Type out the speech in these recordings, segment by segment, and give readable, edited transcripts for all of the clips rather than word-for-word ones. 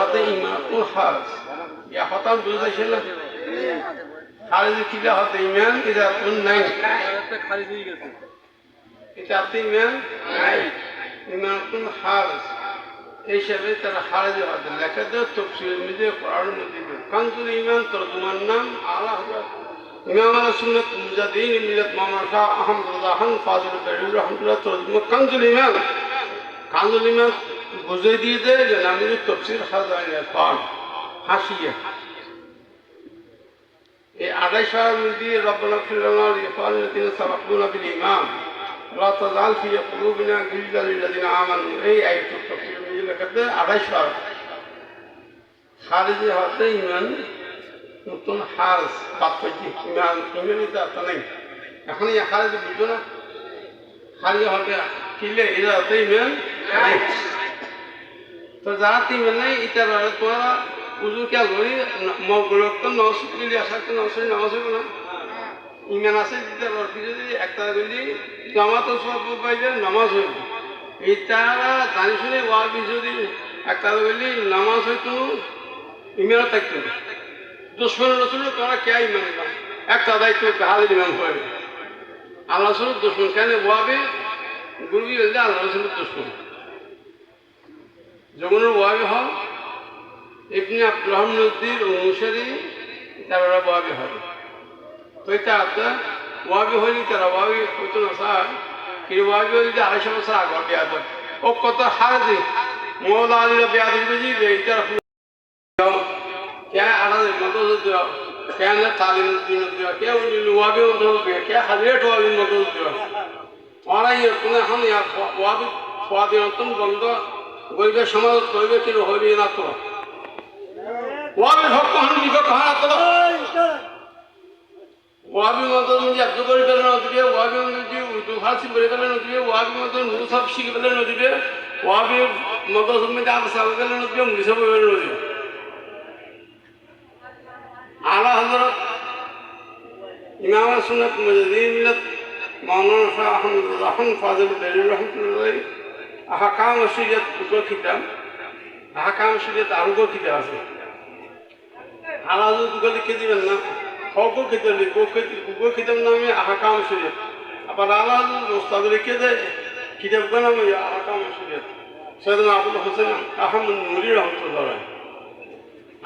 হাতে ইমানুল খারিজ ইয়া হতাম বুঝাইছিল খারিজ কিলা হাতে ইমান এটা কোন নাই খারিজ হয়ে গেছে এটা হাতে ইমান নাই ইমানুল খারিজ এই হিসাবে তারা খারিজ হাতে লেখা দেয় তাফসীরের মধ্যে কোরআনের মধ্যে কানজুল ঈমান তরজমার নাম আলা হযরত ইমাম আহলে সুন্নাত মুজাদ্দিদ মিল্লাত মাওলানা শাহ আহমদুল্লাহ খান ফাজিল বেরুল রহমাতুল্লাহ তরজমা কানজুল ঈমান বুঝে দিয়ে দেয় যে নামের তফসির খাজাইনের পান হাসিয়া এই 28 মধ্যে রব্বানা ফিরলানা লিফালিনা সাবাকুনা বিল ঈমান লা তাজাল ফি কুলুবিনা গিল্লাল লিল্লাযিনা আমানু এই আয়াতুল তফসির মধ্যে লেখা দেয় 28 খারিজি হতে ঈমান নতুন হারস বাতজি ঈমান ঈমানিতা তা নাই এখন এই খারিজি বুঝো না খারিজি হবে কিলে এরা হতে ঈমান নাই তো যারা তিন নাই এটা তোরা উজু কে করি মগরক তো নসুলি আসা তো নসুলি নামাজ হবে না ইমান আছে দিতে পারবি যদি একটা গলি জামাত সব পাইলে নামাজ হইব এটা জানি শুনে ওয়াবি যদি একটা গলি নামাজ হইতো ইমান থাকতো না দুশ্মন রসুল তোরা কে ইমান একটা দায়িত্ব হাজির ইমান হবে আল্লাহ রসুল দুশ্মন কেন ওয়াবি গুরুবি হইলে আল্লাহ রসুলের দুশ্মন যখন ওয়াবি হন ইবনে আব্দুর রহমান নদীর অনুসারী তারা ওয়াবি হবে তো এটা ওয়াবি হইলে তারা ওয়াবি হইতো না স্যার কিন্তু ওয়াবি হইলে 250 বছর আগে বিয়া দেয় ও কত হারজি মৌলা আলীরা বিয়া দিবে যে এইটা কে আলাদা মতো দিও কেন তালিম দিন দিও কে ওয়াবি মতো দিও কে হাজিরা ওয়াবি মতো দিও ওরাই কোন এখন ওয়াবি স্বাধীনতন বন্ধ গরিবের সমাজ করবে কিন্তু হইবে না তো ওয়াবি ভক্ত হন নিবে কহা তো ওয়াবি মত যে আব্দুল গরিবের নদীবে ওয়াবি মত যে ফারসি গরিবের নদীবে ওয়াবি মত মুসাফ শিখবের নদীবে ওয়াবি মত সমিতি আব সাহেবের নদীবে মুসাফের নদীবে আলা হযরত ইমাম আহলে সুন্নাত মুজাদ্দিদ মিল্লাত মাওলানা শাহ আহমদুল্লাহ খান ফাজিল বেরুল রহমাতুল্লাহ আহকাম শরীয়ত দুটো কিতাব আহকাম শরীয়ত আরো কিতাব আছে আলাদা দুটো লিখে দিবেন না হকো কিতাব লিখো কিতাব নামে আহকাম শরীয়ত আবার আলাদা ওস্তাদ লিখে দেয় কিতাবটার নাম আহকাম শরীয়ত সৈয়দনা আবুল হোসেন আহমদ নুরি রহমাতুল্লাহ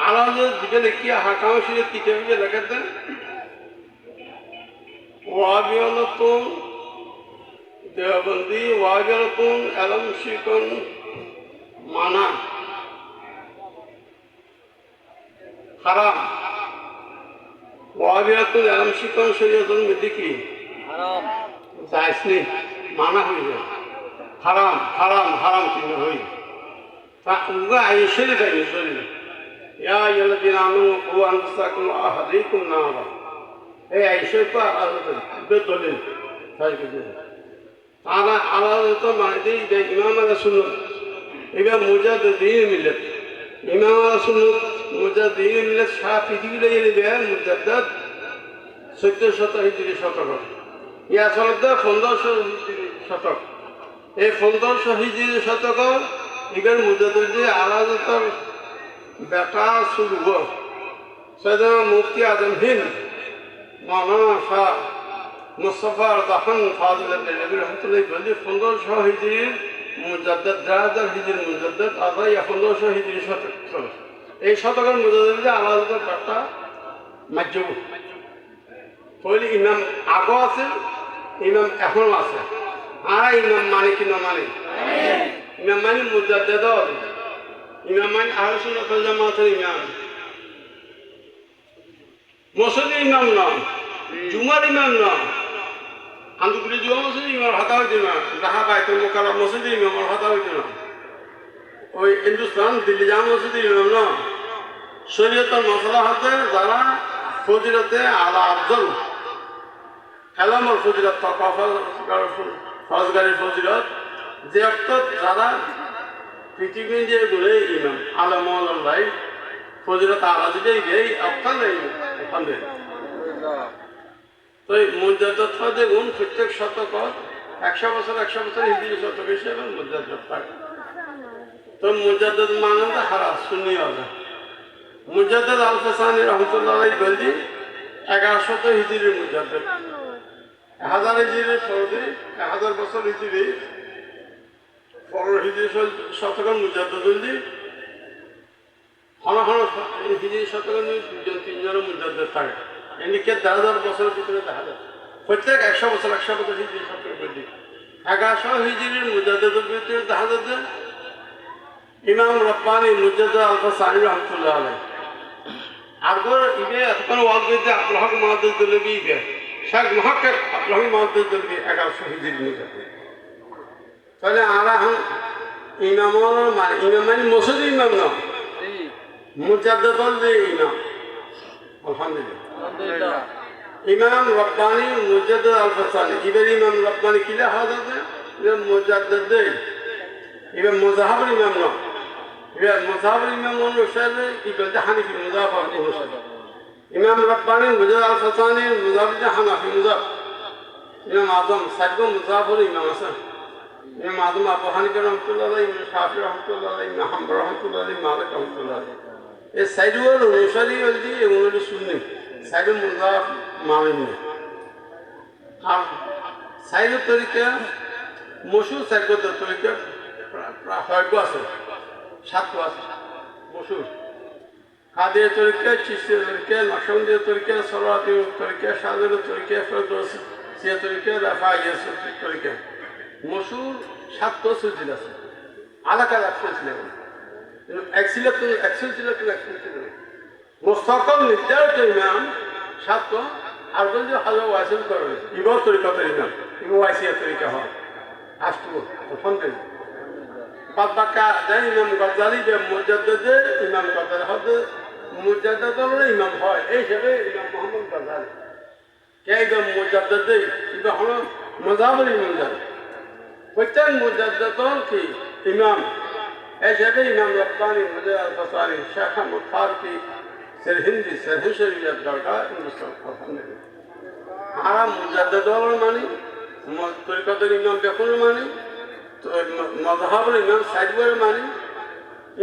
আলাদা দুটো লিখে আহকাম শরীয়ত কিতাবে লেখা দেন ওয়াবিয়াতুন দেওবন্দি ওয়াজারাতুন আলম শিকন মানা হারাম ওয়াজারাতুন আলম শিকন শরীয়তুন মধ্যে কি হারাম জায়েজ নেই মানা হয়ে যায় হারাম হারাম হারাম চিহ্ন হই তা উগা আইসে দেয় শরীর ইয়া আইয়ুহাল্লাযীনা আমানু কু আনফুসাকুম ওয়া আহলিকুম নারা এই আইসে তো আলাদা বেদলিল তাই কি তারা আলাদা মানে দিই ইমাম আহলে সুন্নাত এবার মুজাদ্দিদ মিল্লাত ইমাম আহলে সুন্নাত মুজাদ্দিদ মিল্লাত শাফিঈ লাইলে বেয়ান মুজাদ্দাদ 1400 হিজরি শতক ইয়া আসলে 1500 হিজরি শতক এই 1500 হিজরি শতক এবার মুজাদ্দিদ আলাদা তো বেটা শুরু হয় সৈয়দনা মুফতি আজম হিন্দ মাওলানা শাহ মুস্তাফা রহমান ফাজিল বেরুল রহমাতুল্লাহ বলে 1500 হিজরির মুজাদ্দাদ 1000 হিজরির মুজাদ্দাদ আবার 1500 হিজরি শতক এই শতকের মুজাদ্দাদ আলাদা একটা মাজ্জুব বলি ইমাম আগো আছে ইমাম এখন আছে আর ইমাম মানে কি না মানে ইমাম মানে মুজাদ্দাদ ইমাম মানে আহলে সুন্নাত ওয়াল জামাতের ইমাম মসজিদের ইমাম না জুমার ইমাম না আন্দুপুরে জুমা মসজিদ ইমাম হাতা হইতে না ঢাকা বাইতুল মুকাররম মসজিদ ইমাম হাতা হইতে না ওই হিন্দুস্তান দিল্লি জামা মসজিদ ইমাম না শরীয়তের মশলা হাতে যারা ফজিলতে আলা আফজল এলামর ফজিলত ফরজগারির ফজিলত যে অর্থ যারা পৃথিবী যে ঘুরে ইমাম আলম আল্লাহ ফজিলত আলা দিলেই গেই অর্থাৎ ওখানে তো এই মুজাদ্দাদ দেখুন প্রত্যেক শতক 100 বছর হিজরি শতক হিসেবে মুজাদ্দাদ থাকে তো মুজাদ্দিদ মানে তো হারা সুন্নি হবে মুজাদ্দিদ আল হাসানি রহমতুল্লাহ আলাইহি বললি 1100 হিজরির মুজাদ্দিদ 1000 হিজরির সৌদি 1000 বছর হিজরি 15 হিজরি শতকের মুজাদ্দিদ বললি হিজরি শতকের দুজন তিনজনের মুজাদ্দিদ থাকে এদিকে 10,000 বছরের ভিতরে দেখা যায় প্রত্যেক 100 বছর হিজরি শতকের বললি 1100 হিজরির মুজাদ্দিদের ভিতরে দেখা যাচ্ছে ইমাম রব্বানি মুজাদ্দিদ আল হাসানি রহমতুল্লাহ আলাইহি আগর ইবে এতক্ষণ ওয়াজ করতে আব্দুল হক মুহাদ্দিস দলবি ইবে শেখ মুহাক্কিক আব্দুল হক মুহাদ্দিস দলবি 1100 হিজরি মুজাদ্দিদ তাহলে আমরা ইমাম মানে মসজিদ ইমাম না মুজাদ্দিদ বলতে ইমাম আলহামদুলিল্লাহ ইমাম রব্বানি মুজাদ্দিদ আল হাসানি ইবের ইমাম রব্বানি কিলা হাজাতে মুজাদ্দিদ ইবে মুজাহাবুল ইমাম না ইবে মুজাহাবুল ইমাম অনুসারে ইবে হানিফি মুজাহাব অনুসারে ইমাম রব্বানি মুজাদ্দিদ আল হাসানি মুজাহাব হানাফি মুজাহাব ইমাম আজম সাইবুল মুজাহাবুল ইমাম হাসান ইমাম আজম আবু হানিফা রহমতুল্লাহ আলাইহি ইমাম শাফি রহমতুল্লাহ আলাইহি ইমাম হাম্বল রহমতুল্লাহ আলাইহি মালিক রহমতুল্লাহ আলাইহি এই সাইদুল অনুসারী বলতে এগুলো সুন্নি সাইদুল মুজাহাব মানেন আর সাইদুল তরিকা মশুর সাইদুল তরিকা প্রায় আছে 7 আছে মশুর কাদের তরিকা চিশতের তরিকা নকশবন্দির তরিকা সলাতের তরিকা সাদের তরিকা ফেরদৌস সিয়া তরিকা রাফাইয়া তরিকা মশুর 7 সুজিল আছে আলাদা আলাদা ছিল এক্সিলেট ছিল মুস্তাকিল নির্ধারিত ইমাম 7 আর বলছে হাজার ওয়াসিল করবে ইবাদ তরিকাতের ইমাম ইবু ওয়াসিয়া তরিকা হয় আসতো তখন দেন বাদবাকা জানি ইমাম গজালি যে মুজাদ্দিদ ইমাম গজালি হবে মুজাদ্দিদের ইমাম হয় এই হিসেবে ইমাম মুহাম্মদ গজালি কে ইমাম মুজাদ্দিদ ইবা হলো মুজাহাবুল ইমাম জানি প্রত্যেক মুজাদ্দিদর কি ইমাম এই হিসেবে ইমাম রব্বানি মুজাদ্দিদ আল হাসানি শেখ আহমদ ফারুকি হিন্দি শরীয়ত দরকার হিন্দুস্তান আলহামদুলিল্লাহ আর মুজাদ্দিদর মানি তরিকাতের ইমাম বেকুল মানি মযহাবুল ইমাম সাইদুল মানি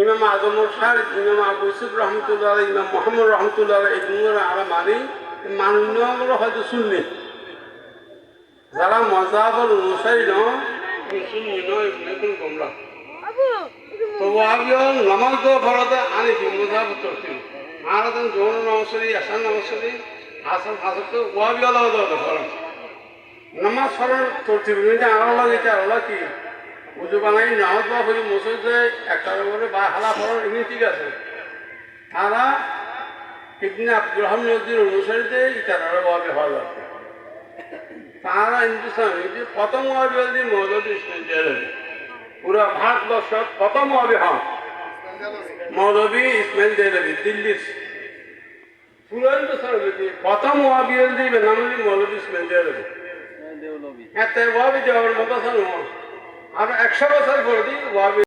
ইমাম আজম শাহ ইমাম আবু ইউসুফ রহমতুল্লাহ আলাইহি ইমাম মুহাম্মদ রহমতুল্লাহ আলাইহি এগুলো আমরা মানি মানগুলো হয়তো সুন্নি যারা মযহাবুল অনুসারী নয় সুন্নি নয় এগুলো গোমরাহ তো ওয়াহাবিয়্য নামাজ তো ফরজ আনিফি মুযহাব তরতিব আরাদান জোন নওসরি আসান নওসরি আসল হাসব তো ওয়াহাবিয়্য আলাদা ফরজ নামাজ ফরজ তরতিব নিতে আলাদা এটা আলাদা কি উজু বানাই নামাজ বা হলি মসজিদে একটা করে বা হালা ফরজ এমনি ঠিক আছে তারা ইবনে আব্দুল রহমান নদীর অনুসারীতে ইতারা ওয়াহাবি হওয়া দরকার তারা হিন্দুস্তান প্রথম ওয়াহাবি মৌলভী ইসমাইল দেহলভী পুরা ভারতবর্ষ প্রথম ওয়াহাবি হন মৌলভী ইসমাইল দেহলভী দিল্লির পুরা হিন্দুস্তান প্রথম ওয়াহাবি নাম হলি মৌলভী ইসমাইল দেহলভী এত ওয়াহাবি দেওয়ার মতো আর 100 বছর পর ওয়াহাবি